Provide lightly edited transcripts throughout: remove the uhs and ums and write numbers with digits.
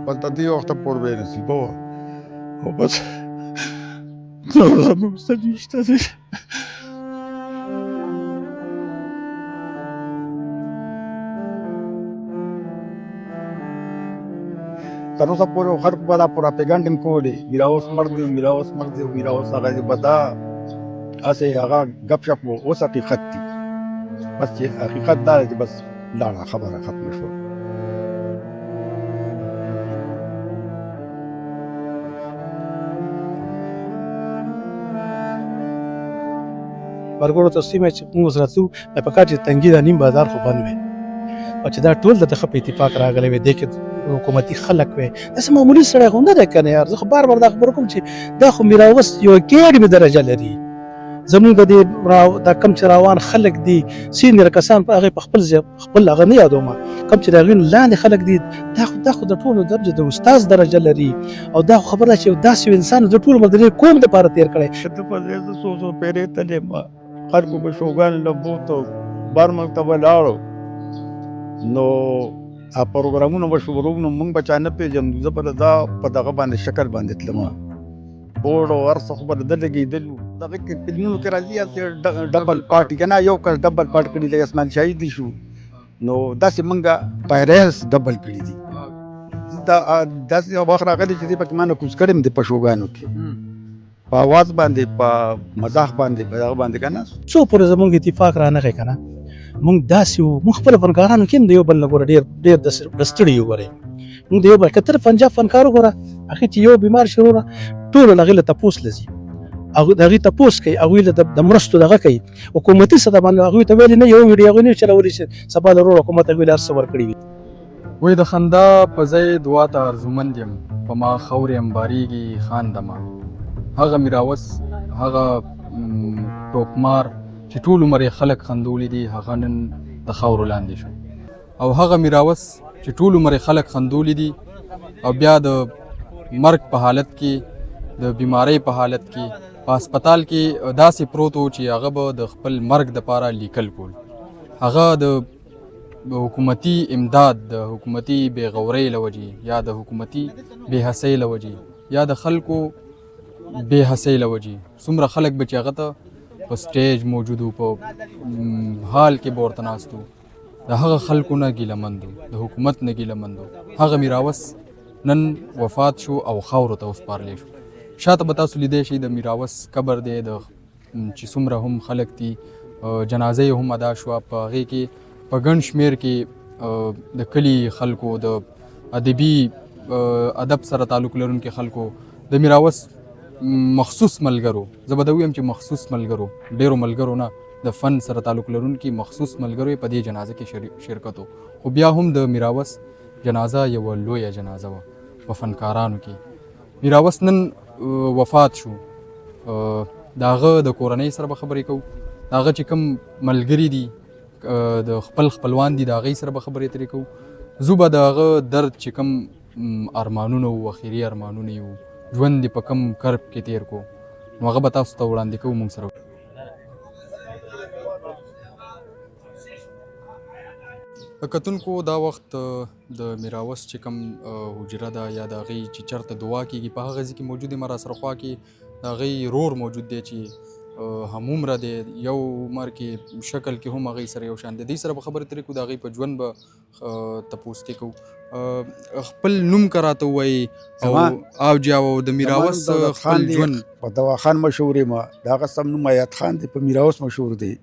بس د دې وخته پورې به یې نصیبه وه او بس نور زموږ څه نشته دی. تر اوسه پورې خلکو به دا پراپېګنډ هم کولې میرا اوس مړ دی میرا اوس مړ دی میرا اوس هغه دی، به دا هسې هغه ګپ شپ و. اوس حقیقت دی، بس چې حقیقت دا دی چې بس لاړه خبره ختمه شوه. برګورو ته سیمه چې موږ سره څو په کار چې تنګي دا نیم بازار خو بند وي او چې دا ټول د دغه په اتفاق راغلی وي، دې کې حکومتي خلک وي، داسې معمولي سړی خو نه دی که نه یار. زه خو بار بار دا خبره کوم چې دا خو میراوس یو اکیډمي درجه لري. زمونږ د دې دا کم چې روان خلک دي سینیر کسان په هغې په خپل هغه نه یادوم، کم چې د هغې نه لاندې خلک دي، دا خو د ټولو درجه د استاز درجه لري. او دا خو خبره چې داسې یو انسان د ټولو عمر د دې قوم دپاره تېر کړی. ته په دې زه څو څو پیرې تلې ما خلکو به شوګان له بوتو برمک ته به لاړو نو پروګرامونه به شروع نو موږ به چا نه پېژندو. زه به دا په دغه باندې شکل باندې تلم بورډ او هر څه خو به د ده لګېدلي وو. دغه کې فلمونو کې راځي چې ډبل پاټ که نه یو کس ډبل پاټ کړي دی اسمان شهید شو نو داسې موږ پیریز ډبل کړي دي. داسې وخت راغلی چې دې پکې ما نفوذ کړی م دی په شوګانو کې په اواز باندې په مزاح باندې په دغه باندې که نه څو پورې زمونږ اتفاق رانغی که نه مونږ داسې وو. مونږ خپله فنکارانو کې هم د یو بل نه ګوره ډېر د ستړي یو ګورې مونږ د یو بل که ته پنجاب فنکار وګوره هغې چې یو بیمار شي وروره ټول هغې له تپوس له ځي هغوی تپوس کوي، هغوی له د مرستو دغه کوي. حکومتي سطح باندې هغوی ته ویلې نه یو ویډیو هغوی نه چلولی چې سبا د روړ حکومت هغوی له هر څه ورکړي وي. وی د خندا په ځای دعا ته ارزومند یم په ما خاورې انبارېږي خاندمه. هغه میراوس هغه ټوپمار چې ټول عمر یې خلک خندولی دي هغه نن د خاورو لاندې شو. او هغه میراوس چې ټول عمر یې خلک خندولی دي او بیا د مرګ په حالت کې د بیمارۍ په حالت کې په هسپتال کې داسې پروت و چې هغه به د خپل مرګ دپاره لیکل کول. هغه د حکومتي امداد د حکومتي بېغورۍ له وجې یا د حکومتي بېحسۍ له وجې یا د خلکو بېحسۍ له وجې څومره خلک به چې هغه ته په سټیج موجود وو په حال کې به ورته ناست وو د هغه خلکو نه ګیله مند وو د حکومت نه ګیله مند وو. هغه میراوس نن وفات شو او خاورو ته وسپارلی شو. شاته به تاسو لیدی شئ د میراوس قبر دی د چې څومره هم خلک دي جنازه یې هم ادا شوه په هغې کې په ګڼ شمېر کې د کلي خلکو د ادبي ادب سره تعلق لرونکي خلکو د میراوس مخصوص ملګرو زه به دا ویم چې مخصوص ملګرو ډېرو ملګرو نه د فن سره تعلق لرونکي مخصوص ملګرو یې په دې جنازه کې شرکت و. خو بیا هم د میراوس جنازه یوه لویه جنازه وه په فنکارانو کې. میراوس نن وفات شو. د هغه د کورنۍ سره به خبرې کوو، د هغه چې کوم ملګري دي د خپلوان دي د هغوی سره به خبرې ترې کوو. زه به د هغه درد چې کوم ارمانونه وو اخري ارمانونه یې وو ژوند دې په کم کرب کې تیر کو نو هغه به تاسو ته وړاندې کوو موږ سره. کتونکو دا وخت د میراوس چې کوم حجره ده یا د هغې چې چېرته دعا کېږي په هغه ځای کې موجود یم راسره خوا کې د هغې رور موجود دی چې همومره دی یو عمر کې شکل کې هم هغې سره یو شان دی. دې سره به خبرې ترې کوو د هغې په ژوند به تپوس ترې کوو. خپل نوم که راته ووایي او جاو د میراوس خپل ژوند په دواخان مشهور یم د هغه سم نوم ایات خان دی په میراوس مشهور دی.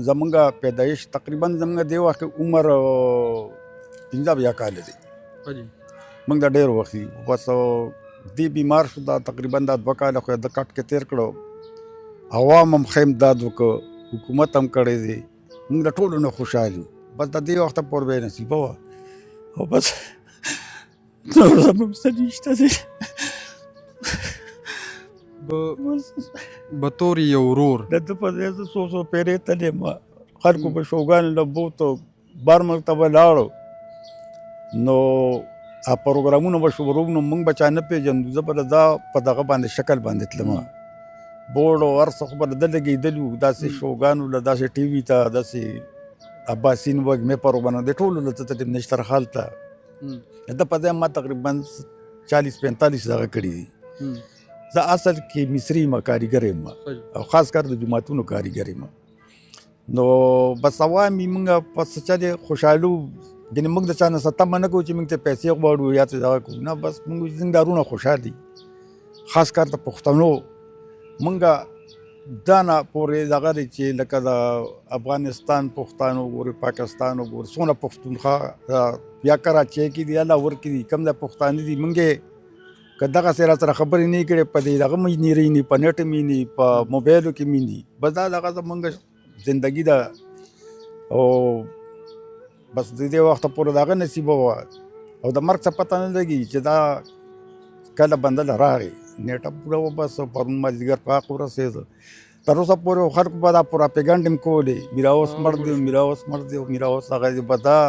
زمونږ پیدایش تقریبا زمونږ دې وخت کې عمر 15 کاله دی. موږ دا ډېر وخت بس دې بیمار شو دا تقریبا دا 2 کاله خو د کټ کې تېر کړو. عوام هم ښه امداد وکړه حکومت هم کړی دی موږ د ټولو نه خوشحال یو. بس د دې وخته پورې به یې نصیبه وه او بس نور زموږ څه نشته دی. به طور یو ورور د ده په ځای زه څو پیرې تلې ما خلکو به شوګان له بوتو برمک ته به لاړو نو پروګرامونه به شروع نو موږ به چا نه پېژندو. زه به دا په دغه باندې شکل باندې تلم بورډ او هر څه خو به د ده لګېدلي وو داسې شوګانو له داسې ټي وي ته داسې عباسین وږمې پروګرام د ټولو له ته نشتر حال ته د په ځای ما تقریبا 40-45 دغه کړي دي. زه اصل کې مصري یم، کاریګر یم او خاص کر د جوماتونو کاریګر یم. نو بس عوامي موږ په څه چلې خوشحالو، یعنې موږ د چا نه څه تمه نه کوو چې موږ ته پیسې غواړو یا څه دغه کوو، نه بس موږ زمیندارونه خوشحال دي. خاص کر د پښتنو موږ دا نه پورې دغه دی چې لکه د افغانستان پښتانه وګورې، پاکستان وګورې، څونه پښتونخوا یا کراچۍ کې دي، الله ورکې دي، کوم ځای پښتانه دي، موږ یې که دغسې را سره خبرې نه کړې په دې دغه مې نه ریني، په نټ مې نه، په موبایلو کې مې نه، بس دا دغه زموږ زندګي ده. او بس د دې وخته پورې دغه نصیبه وه او د مرګ څه پته نه لګي چې دا کله بنده له راغی نیټه پوره وه. بس پرون مازدیګر په حق ورسېده. تر اوسه پورې خلکو به دا پراپیګنډ هم کولې، میرا اوس مړ دی، میرا اوس مړ دی، میرا اوس هغه دی، به دا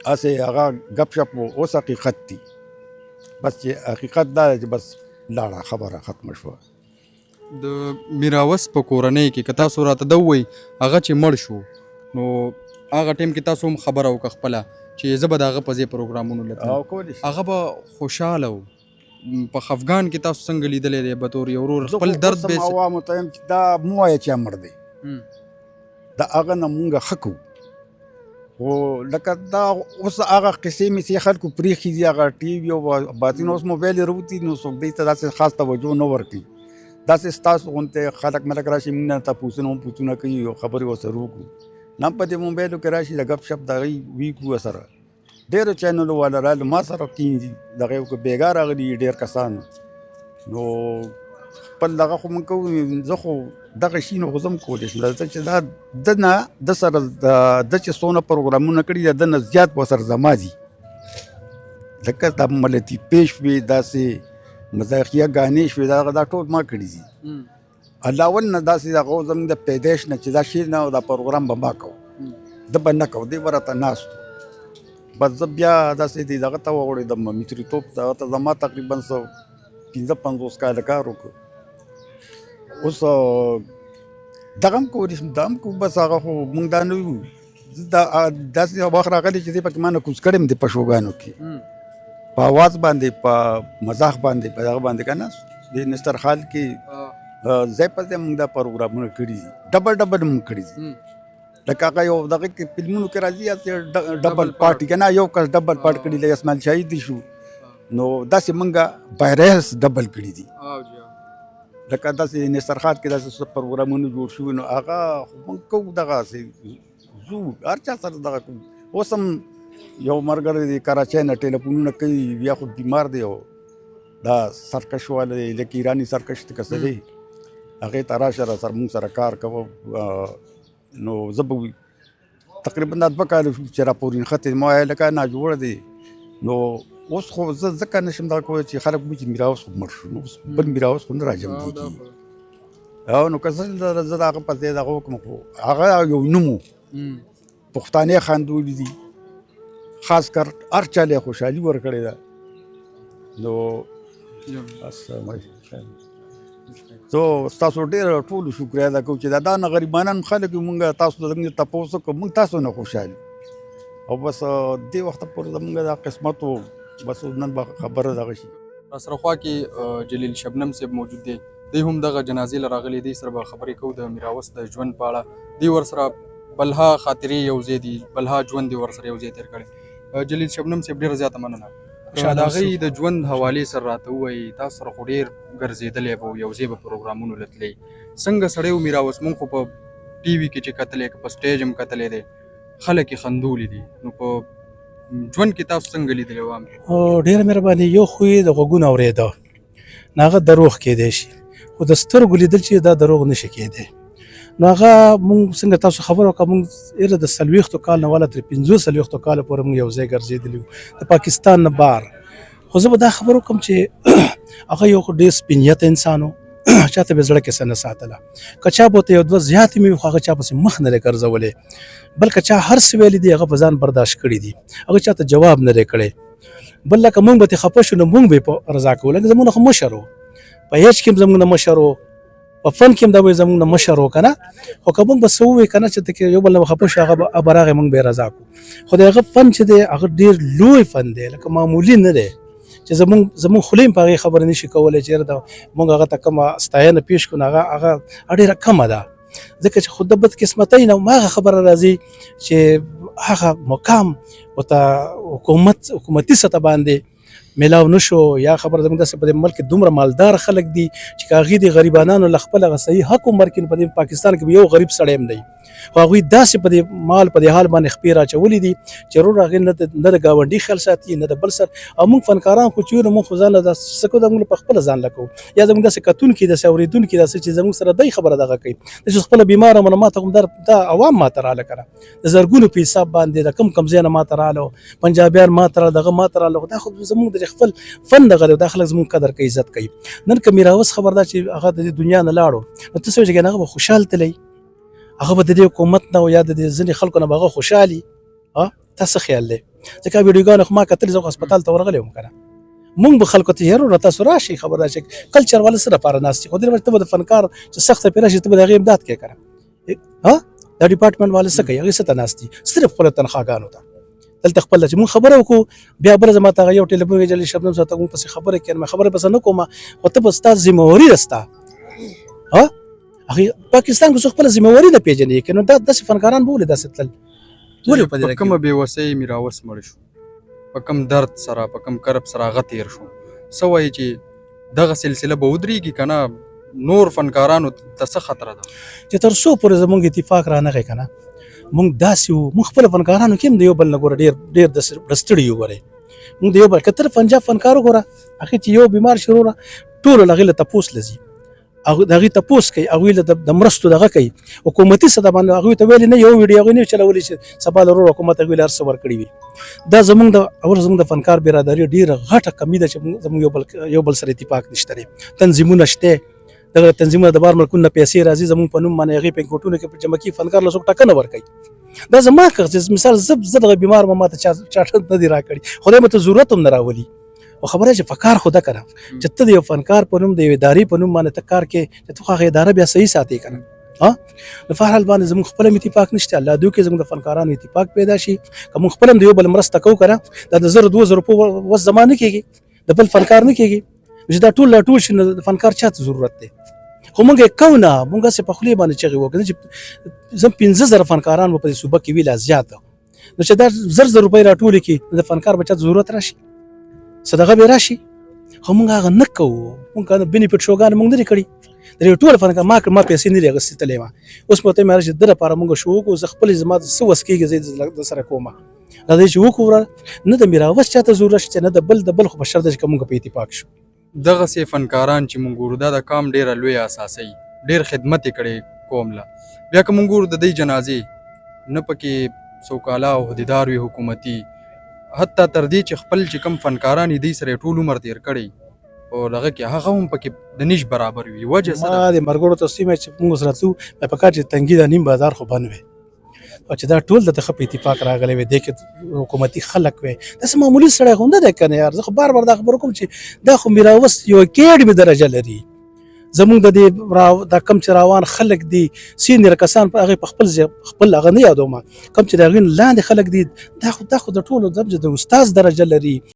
هسې هغه ګپ شپ و. اوس حقیقت دی، بس چې حقیقت دا دی چې بس لاړه خبره ختمه شوه. د میراوس په کورنۍ کې که تاسو راته ده ووایي هغه چې مړ شو، نو هغه ټایم کې تاسو هم خبره وکړه خپله چې زه به د هغه په ځای پروګرامونو لتلم، هغه به خوشحاله و. په خفګان کې تاسو څنګه لیدلی دی به طور یو ورور خپل درد به عوامو ته یم چې دا مو وایه چې مړ دی، د هغه نه مونږ ښه کوو. خو لکه دا اوس هغه قصې مې چې خلکو پرېښي دي، هغه ټي وي او باطن اوس موبایل یې راوتي، نو څوک دی ته داسې خاص توجه نه ورکوي. داسې ستاسو غوندې خلک ملک راشي، موږ نه تپوسونه هم پوښتنه کوي او خبرې ورسره وکړو. نه په دې موبایلو کې راشي د ګپ شپ د هغوی وي کړو ورسره. ډېرو چینلو والا رالو ما سره کېني، دغه یو که بېګا راغلي ډېر کسان، نو خپل دغه خو موږ کوو. زه خو دغه شي نو خو زه هم کولی شم، ځکه چې دا ده نه ده سره ده چې څونه پروګرامونه کړي دي، ده نه زیات ورسره زما دي. لکه دا ملتي پیش شوې، داسې مزاحیه ګانې شوې، دا ټول ما کړي دي. الله ول نه داسې دغه زموږ د پیدایش نه چې دا شی نه او دا پروګرام به ما کوو، ده به نه کوو، دی به راته ناست و. بس زه بیا داسې دی دغه ته وغوړېدم، مصریتوب ته زما تقریبا 15-50 کاله کار وکړو. اوس دغه هم کولی شم، دا هم کوو، بس هغه خو مونږ دا نه یو. داسې وخت راغلی چې دی پکې ما نه کوز کړی م دی په شوګانو کې، په اواز باندې، په مزاح باندې، په دغه باندې که نه د نسترخال کې ځای په ځای مونږ دا پروګرامونه کړي دي، ډبل مونږ کړي دي. لکه هغه یو دغه کې فلمونو کې راځي ډبل پارټ که نه، یو کس ډبل پارټ کړي دی، اسماعیل شهید شو، نو داسې مونږ بایرس ډبل کړي دي. لکه داسې نسترخات کې داسې پروګرامونه جوړ شوي، نو هغه خو مونږ کوو، دغسې ځو هر چا سره دغه کوو. اوس هم یو ملګری دی کراچۍ نه ټلیفونونه کوي، بیا خو بیمار دی او دا سرکش والا دی، لکه ایراني سرکش ته که څه دی، هغې ته راشه را سره مونږ سره کار کوه. نو زه به تقریبا دا 2 کاله شو چې راپورې نښتې، ما ویل لکه ناجوړه دی. نو اوس خو زه ځکه نشم دغه کولی چې خلک وایي چې میراوس خو مړ شو، نو اوس بل میراوس خو نه راجمدېږي. او نو که زه د هغه په ځای دغه وکړم، خو هغه یو نوم و، پښتانه خاندولي دي، خاص کر هر چا له خوشحالي ورکړې ده. نو السلام علیکم. زه ستاسو ډېر ټولو شکریه ادا کوم چې دا نه غریبانان خلک یو، مونږ تاسو ته څنګه تپوس وکړو، مونږ تاسو نه خوشحال او بس دې وخته پورې زمونږ دا قسمت و. بس نن به خبره دغه شي. راسره خوا کې جلیل شبنم صاحب موجود دی، دی هم دغه جنازې له راغلي، دی سره به خبرې کوو د میراوس د ژوند په اړه. دی ورسره بلها خاطرې یو ځای دي، بلها ژوند دی ورسره یو ځای تېر کړی. جلیل شبنم صاحب ډېره زیاته مننه. د هغوی د ژوند حوالې سره راته ووایي، تاسو سره خو ډېر ګرځېدلی به یو ځای به پروګرامونو له تللی، څنګه سړی و میراوس؟ مونږ خو په ټي وي کې چې کتلی، که په سټیج هم کتلی دی، خلک یې خندولي دي، نو په ژوند کې تاسو څنګه لیدلی و؟ ډېره مهرباني. یو خو یې د غوږونو اورېده، نه هغه دروغ کیدی شي، خو د سترګو لیدل چې دا دروغ نشي کیدی. نو هغه مونږ څنګه تاسو خبره وکړه، مونږ ایره د 40 کال نه والا تر 45 کاله پورې مونږ یو ځای ګرځېدلي وو د پاکستان نه بهر. خو زه به دا خبره وکړم چې هغه یو خو ډېر سپینیته انسان و، چا ته به زړه کې څه نه ساتله. که چا به ورته یو 2 زیاتې مې وي، خو هغه چا پسې مخ نه دی ګرځولی، بلکې چا هر څه ویلي دي هغه په ځان برداشت کړي دي، هغه چا ته جواب نه دی کړی. بل لکه مونږ به ترې خفه شو، نو مونږ به یې په رضا کولو، لکه زمونږ نه خو مشر و، په هېڅ کې هم زمونږ نه مشر و، په فن کې هم دا وایي زمونږ نه مشر و که نه، خو که موږ به څه ووایو که نه چې ته یو بل نه به خفه شو، هغه به راغی موږ به یې رضا کړو. خو د هغه فن چې دی هغه ډېر لوی فن دی، لکه معمولي نه دی چې زمونږ خولې هم په هغې خبره نه شي کولی چې یاره موږ هغه ته کومه ستاینه پېښ کړو، هغه ډېره کمه ده، ځکه چې خو د بدقسمتۍ نه هماغه خبره راځي چې هغه مقام ورته حکومتي سطح باندې میلاو نشو، یا خبره زموږ داسې په دې ملک کې دومره مالدار خلک دي چې که هغوی د غریبانانو له خپل هغه صحیح حق هم ورکړي، په دې پاکستان کې به یو غریب سړی هم دی، خو هغوی داسې په دې مال په دې حال باندې خپې راچولي دي چې ورور هغې نه د ګاونډي خیال ساتي نه د بل سر. او موږ فنکاران خو چې یو موږ خو ځان له څه کوو موږ په خپله ځان له کوو، یا زموږ داسې کتونکي داسې اورېدونکي داسې چې زموږ سره دی خبره دغه کوي، چې خپله بیماره مله ماته کوم دا عوام ماته راله که نه د زرګونو په حساب باندې د کم ځای نه ماته راله، پنجابیان ماته راله، دغه ماته راله، دا خو زموږ د خپل فن دغه دی، دا خلک زموږ قدر کوي عزت کوي. نن که میراوس خبر دا چې هغه د دې دنیا نه لاړو نو ته څه وایې چې هغه به خوشحال تللی، هغه به د دې حکومت نه او یا د دې ځینې خلکو نه به هغه خوشحالي. تا څه خیال دی؟ ځکه ویډیوګانې خو ما کتلې، زه خو هسپتال ته ورغلی وم که نه، مونږ به خلکو ته یاره تاسو راشئ خبر دا چې کلچر والا څه دپاره ناست دي، خو دې ته به د فنکار چې سخته پرې راشي ته به د هغې امداد کوې که نه، دا ډپارټمنټ والا څه کوي؟ هغې څه ته ناست دي؟ صرف خپله تنخواګانو ته دلته خپل چې مونږ خبره وکړو، بیا بله زما ته هغه یو ټلیفون ویجلې شبنم صاحب ته مونږ پسې خبرې کوي، مې خبرې پسې نه کوم، خو ته به ستا ذمهواري ده ستا. هغې پاکستان کې څوک خپله ذمهواري نه پېژني که نو دا داسې فنکاران به ولې داسې تلل؟ ولې په دې په کومه بېوسۍ میراوس مړ شو، په کوم درد سره په کوم کرب سره هغه تېر شو، څه وایي چې دغه سلسله به ودرېږي که نه نور فنکارانو ته څه خطره ده؟ چې تر څو پورې زموږ اتفاق رانغی که نه مونږ داسې وو، مونږ خپله فنکارانو کې هم د یو بل نه ګوره ډېر ډستړي یو. ګورئ مونږ د یو بل که ته پنجاب فنکار وګوره، هغې چې یو بیمار شي وروره ټولو له هغې له تپوس له ځي، د هغې تپوس کوي، هغوی له د مرستو دغه کوي، حکومتي سطح باندې هغوی ته ویلې نه، یو ویډیو هغوی نه وي چلولی چې سبا له ورور حکومت هغوی له هر څه ورکړي وي. دا زموږ د فنکار برادري ډېره غټه کمي ده چې زموږ یو بل سره اتفاق نشته دی. تنظیمونه شته، دغه تنظیمونه د بهر ملکونو نه پیسې راځي زموږ په نوم باندې هغې بینکوټونو کې جمع کي، فنکار له څوک ټاکنه ورکوي. دا زما که مثال زه دغه بیمار ما ماته چاټه نه دي راکړي، خدای ماته ضرورت هم نه راولي، خو خبره چې په کار خو ده که نه چې ته د یو فنکار په نوم د یوې ادارې په نوم باندې ته کار کوې چې ته خو هغه اداره بیا صحیح ساتې که نه. نو په هر حال باندې زموږ خپل هم اتفاق نشته، الله دې وکړي زموږ د فنکارانو اتفاق پیدا شي، که موږ خپل هم د یو بل مرسته کوو که نه دا د 1000-2000 روپو وس زما نه کېږي، د بل فنکار نه کېږي، چې دا ټول لا ټول شي نو د فنکار چا ته ضرورت دی؟ خو مونږ یې کوو نه، مونږ هسې په خولې باندې چغې وکړو چې زه 15,000 فنکاران به په دې صوبه کې وي لا زیات، نو چې دا 1000 روپۍ راټولې کړي د فنکار به چا ته ضرورت راشي، صدقه به راشي، خو مونږ هغه نه کوو. مونږ بینیفټ شوګانې مونږ نه دي کړي، د دې ټول فنکار ما پیسې نه دي اخیستلې، ما اوس مې ورته ویل چې ده لپاره مونږ شو وکړو، زه خپلې زما څه وس کېږي زه د سره کومه، راځئ چې وکړو، نه د میراوس چا ته ضرورت شته نه د بل، خو په شرط ده چې که مونږ په اتفاق شو. دغسې فنکاران چې مونږ ګورو دا د قام ډېره لویه اساسۍ، ډېر خدمت یې کړی قوم له، بیا که مونږ ګورو د دوی جنازې نه پکې سوکاله او عهدیدار وي حکومتي، حتی تر دې چې خپل چې کوم فنکاران یې دوی سره ټول عمر تېر کړی او دغه کې هغه هم پکې د نش برابر وي. وجه څه ده؟ ما د ملګرو ته سیمه چې موږ سره تلو مې په کار چې تنګي دا نیم بازار خو بند وی، او چې دا ټول د ښه په اتفاق راغلی وی، دې کې حکومتي خلک وی، داسې معمولي سړی خو نه دی که نه یار. زه خو بار دا خبره کوم چې دا خو میراوس یو اکیډمي درجه لري، زمونږ د دې دا کم چې روان خلک دي سینیر کسان په هغې په خپل هغه نه یادوم، کم چې د هغې لاندې خلک دي دا خو د ټولو د استاذ درجه لري.